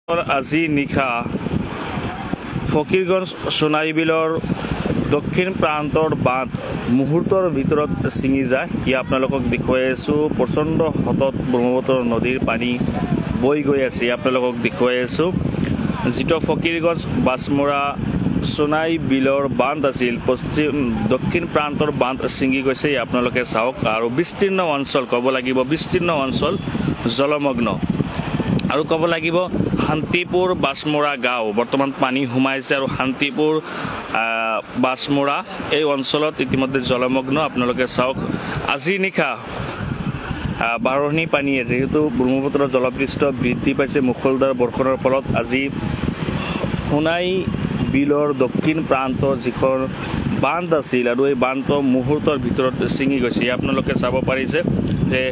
আজি নিশা ফকিৰগঞ্জ সোণাই বিলৰ দক্ষিণ প্ৰান্তৰ বান্ধ মুহূৰ্তৰ ভিতৰত ছিঙি যায়। আপোনালোকক দেখুৱাই আছোঁ প্ৰচণ্ড হতত ব্ৰহ্মপুত্ৰ নদীৰ পানী বৈ গৈ আছে। আপোনালোকক দেখুৱাই আছোঁ যিটো ফকিৰগঞ্জ বাছমৰা সোণাই বিলৰ বান্ধ আছিল দক্ষিণ প্ৰান্তৰ বান্ধ ছিঙি গৈছে। আপোনালোকে চাওক আৰু বিস্তীৰ্ণ অঞ্চল ক'ব লাগিব, বিস্তীৰ্ণ অঞ্চল জলমগ্ন। আৰু ক'ব লাগিব শান্তিপুৰ বাছমৰা গাঁও বৰ্তমান পানী সোমাইছে আৰু শান্তিপুৰ বাছমৰা এই অঞ্চলত ইতিমধ্যে জলমগ্ন। আপোনালোকে চাওক আজি নিশা বাঢ়নি পানীয়ে যিহেতু ব্ৰহ্মপুত্ৰৰ জলপৃষ্ঠ বৃদ্ধি পাইছে মুখলধাৰ বৰষুণৰ ফলত আজি সোণাই বিলৰ দক্ষিণ প্ৰান্তৰ যিখন বান্ধ আছিল আৰু এই বান্ধটো মুহূৰ্তৰ ভিতৰত ছিঙি গৈছে। আপোনালোকে চাব পাৰিছে যে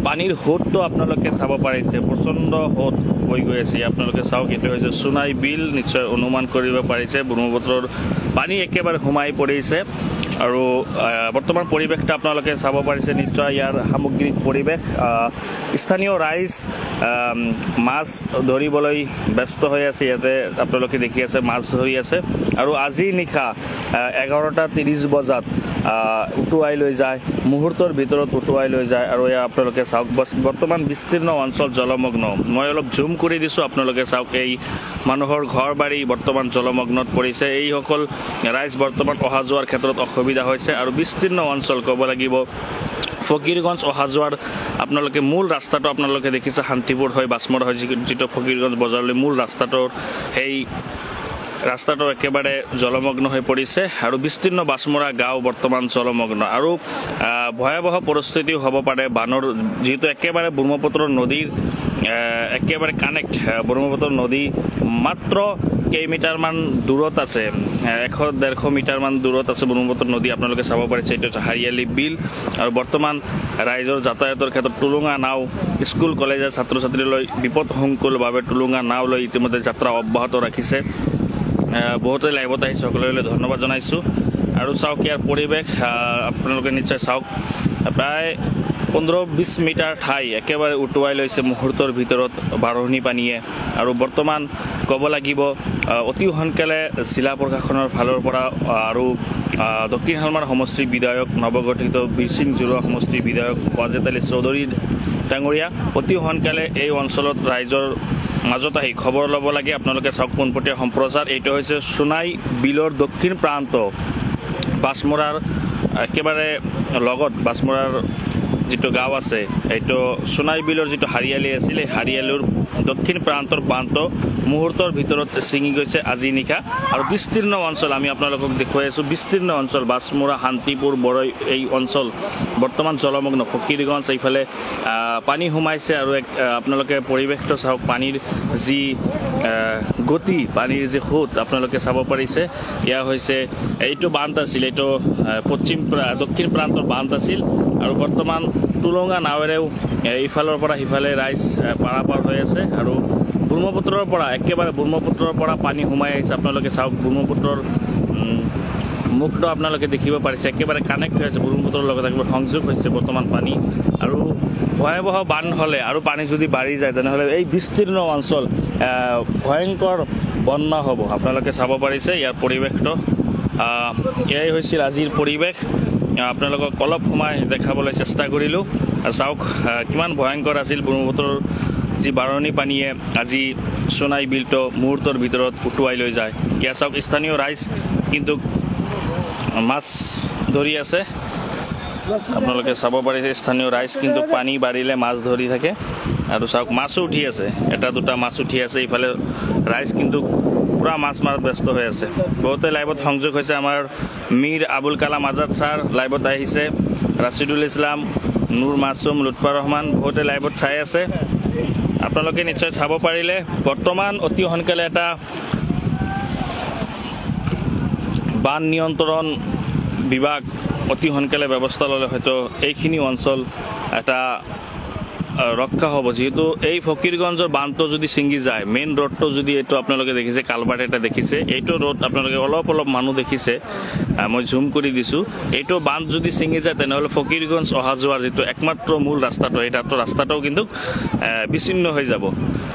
পানীৰ সোঁতটো আপোনালোকে চাব পাৰিছে, প্ৰচণ্ড সোঁত হৈ গৈ আছে। আপোনালোকে চাওক এইটো হৈছে সোণাই বিল, নিশ্চয় অনুমান কৰিব পাৰিছে ব্ৰহ্মপুত্ৰৰ পানী একেবাৰে সোমাই পৰিছে। আৰু বৰ্তমান পৰিৱেশটো আপোনালোকে চাব পাৰিছে নিশ্চয় ইয়াৰ সামগ্ৰিক পৰিৱেশ। স্থানীয় ৰাইজ মাছ ধৰিবলৈ ব্যস্ত হৈ আছে। ইয়াতে আপোনালোকে দেখি আছে মাছ ধৰি আছে আৰু আজি নিশা 11:30 বজাত উটুৱাই লৈ যায়, মুহূৰ্তৰ ভিতৰত উটুৱাই লৈ যায়। আৰু এয়া আপোনালোকে চাওক বৰ্তমান বিস্তীৰ্ণ অঞ্চল জলমগ্ন। মই অলপ জুম কৰি দিছোঁ, আপোনালোকে চাওক এই মানুহৰ ঘৰ বাৰী বৰ্তমান জলমগ্নত পৰিছে। এইসকল ৰাইজ বৰ্তমান অহা যোৱাৰ ক্ষেত্ৰত অসুবিধা হৈছে আৰু বিস্তীৰ্ণ অঞ্চল ক'ব লাগিব ফকিৰগঞ্জ অহা যোৱাৰ আপোনালোকে মূল ৰাস্তাটো আপোনালোকে দেখিছে শান্তিপুৰ হৈ বাছমৰা হৈ যিটো ফকিৰগঞ্জ বজাৰলৈ মূল ৰাস্তাটোৰ সেই ৰাস্তাটো একেবাৰে জলমগ্ন হৈ পৰিছে আৰু বিস্তীৰ্ণ বাছমৰা গাঁও বৰ্তমান জলমগ্ন। আৰু ভয়াৱহ পৰিস্থিতিও হ'ব পাৰে বানৰ, যিহেতু একেবাৰে ব্ৰহ্মপুত্ৰ নদীৰ একেবাৰে কানেক্ট। ব্ৰহ্মপুত্ৰ নদী মাত্ৰ কেইমিটাৰমান দূৰত আছে, 100-150 মিটাৰমান দূৰত আছে ব্ৰহ্মপুত্ৰ নদী। আপোনালোকে চাব পাৰিছে এইটো হৈছে হাৰিয়ালি বিল। আৰু বৰ্তমান ৰাইজৰ যাতায়াতৰ ক্ষেত্ৰত টুলুঙা নাও, স্কুল কলেজৰ ছাত্ৰ ছাত্ৰীলৈ বিপদসংকুলভাৱে টুলুঙা নাও লৈ ইতিমধ্যে যাত্ৰা অব্যাহত ৰাখিছে। বহুতে লাইভত আহিছে, সকলোলৈ ধন্যবাদ জনাইছোঁ। আৰু চাওক ইয়াৰ পৰিৱেশ আপোনালোকে নিশ্চয় চাওক, প্ৰায় 15-20 মিটাৰ ঠাই একেবাৰে উটুৱাই লৈছে মুহূৰ্তৰ ভিতৰত বাঢ়নি পানীয়ে। আৰু বৰ্তমান ক'ব লাগিব অতি সোনকালে জিলা প্ৰশাসনৰ ফালৰ পৰা আৰু দক্ষিণ শালমাৰ সমষ্টিৰ বিধায়ক নৱগঠিত বিচিং জুৰুৱা সমষ্টিৰ বিধায়ক ৱাজেদ আলী চৌধুৰী ডাঙৰীয়া অতি সোনকালে এই অঞ্চলত ৰাইজৰ মাজত আহি খবৰ ল'ব লাগে। আপোনালোকে চাওক পোনপটীয়া সম্প্ৰচাৰ। এইটো হৈছে সোণাই বিলৰ দক্ষিণ প্ৰান্ত বাছমৰাৰ একেবাৰে লগত বাছমৰাৰ যিটো গাঁও আছে, এইটো সোণাই বিলৰ যিটো হাৰিয়ালি আছিল এই হাৰিয়ালিৰ দক্ষিণ প্ৰান্তৰ বান্ধটো মুহূৰ্তৰ ভিতৰত ছিঙি গৈছে আজি নিশা। আৰু বিস্তীৰ্ণ অঞ্চল আমি আপোনালোকক দেখুৱাই আছোঁ, বিস্তীৰ্ণ অঞ্চল বাছমৰা শান্তিপুৰ বৰৈ এই অঞ্চল বৰ্তমান জলমগ্ন। ফকিৰগঞ্জ এইফালে পানী সোমাইছে আৰু আপোনালোকে পৰিৱেশটো চাওক, পানীৰ যি গতি, পানীৰ যি সোঁত আপোনালোকে চাব পাৰিছে। এয়া হৈছে এইটো বান্ধ আছিল, এইটো দক্ষিণ প্ৰান্তৰ বান্ধ আছিল। আৰু বৰ্তমান টুলুঙা নাৱেৰেও ইফালৰ পৰা সিফালে ৰাইজ পাৰাপাৰ হৈ আছে। আৰু ব্ৰহ্মপুত্ৰৰ পৰা একেবাৰে ব্ৰহ্মপুত্ৰৰ পৰা পানী সোমাই আহিছে। আপোনালোকে চাওক ব্ৰহ্মপুত্ৰৰ মুখটো আপোনালোকে দেখিব পাৰিছে, একেবাৰে কানেক্ট হৈ আছে ব্ৰহ্মপুত্ৰৰ লগত, একেবাৰে সংযোগ হৈছে বৰ্তমান পানী। আৰু ভয়াৱহ বান হ'লে আৰু পানী যদি বাঢ়ি যায় তেনেহ'লে এই বিস্তীৰ্ণ অঞ্চল ভয়ংকৰ বন্যা হ'ব। আপোনালোকে চাব পাৰিছে ইয়াৰ পৰিৱেশটো। এয়াই হৈছিল আজিৰ পৰিৱেশ। আপোনালোকক অলপ সময় দেখাবলৈ চেষ্টা কৰিলোঁ। চাওক কিমান ভয়ংকৰ আছিল ব্ৰহ্মপুত্ৰৰ যি বাঢ়নি পানীয়ে আজি সোণাই বিলটো মুহূৰ্তৰ ভিতৰত উটুৱাই লৈ যায়। ইয়াত চাওক স্থানীয় ৰাইজ কিন্তু মাছ ধৰি আছে। আপোনালোকে চাব পাৰিছে স্থানীয় ৰাইজ কিন্তু পানী বাঢ়িলে মাছ ধৰি থাকে। আৰু চাওক মাছো উঠি আছে, এটা দুটা মাছ উঠি আছে। ইফালে ৰাইজ কিন্তু পুৰা মাছ মাৰাত ব্যস্ত হৈ আছে। বহুতে লাইভত সংযোগ হৈছে। আমাৰ মীৰ আবুল কালাম আজাদ ছাৰ লাইভত আহিছে, ৰাছিদুল ইছলাম, নুৰ মাছুম, লুৎফা ৰহমান বহুতে লাইভত চাই আছে। আপোনালোকে নিশ্চয় চাব পাৰিলে বৰ্তমান অতি সোনকালে এটা বান নিয়ন্ত্ৰণ বিভাগ অতি সোনকালে ব্যৱস্থা ল'লে হয়তো এইখিনি অঞ্চল এটা ৰক্ষা হ'ব যিহেতু এই ফকীৰগঞ্জৰ বান্ধটো যদি ছিঙি যায় মেইন ৰোডটো যদি এইটো আপোনালোকে দেখিছে কালভাৰ্ট এটা দেখিছে এইটো ৰোড আপোনালোকে অলপ মানুহ দেখিছে মই জুম কৰি দিছোঁ এইটো বান্ধ যদি ছিঙি যায় তেনেহ'লে ফকীৰগঞ্জ অহা যোৱাৰ যিটো একমাত্ৰ মূল ৰাস্তাটো এই ৰাস্তাটোও কিন্তু বিচ্ছিন্ন হৈ যাব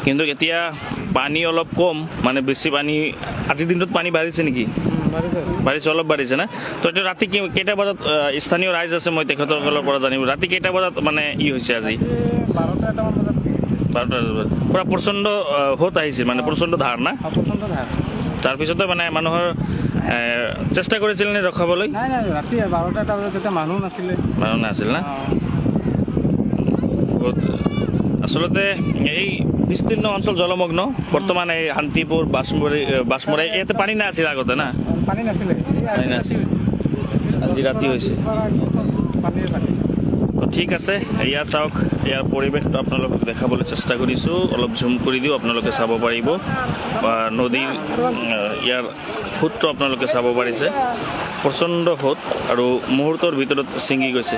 কিন্তু এতিয়া পানী অলপ কম মানে বেছি পানী আজিৰ দিনটোত পানী বাঢ়িছে নেকি বাঢ়িছে অলপ বাঢ়িছে না তো এইটো ৰাতি কেইটা বজাত স্থানীয় ৰাইজ আছে মই তেখেতসকলৰ পৰা জানিব ৰাতি কেইটা বজাত মানে হৈছে আজি 12টা বজাত পুৰা প্ৰচণ্ড সোঁত আহিছিল মানে প্ৰচণ্ড ধাৰ না তাৰপিছতে মানে মানুহৰ চেষ্টা কৰিছিল নে ৰখাবলৈ ৰাতি 12টা বজাত যেতিয়া মানুহ নাছিল না আচলতে এই বিস্তীৰ্ণ অঞ্চল জলমগ্ন বৰ্তমান এই শান্তিপুৰ বাছমৰা ইয়াতে পানী নাছিল আগতে না পানী নাছিলে আজি ৰাতি হৈছে তো ঠিক আছে এয়া চাওক ইয়াৰ পৰিৱেশটো আপোনালোকক দেখাবলৈ চেষ্টা কৰিছোঁ অলপ জুম কৰি দিওঁ আপোনালোকে চাব পাৰিব নদীৰ ইয়াৰ সোঁতটো আপোনালোকে চাব পাৰিছে প্ৰচণ্ড সোঁত আৰু মুহূৰ্তৰ ভিতৰত ছিঙি গৈছে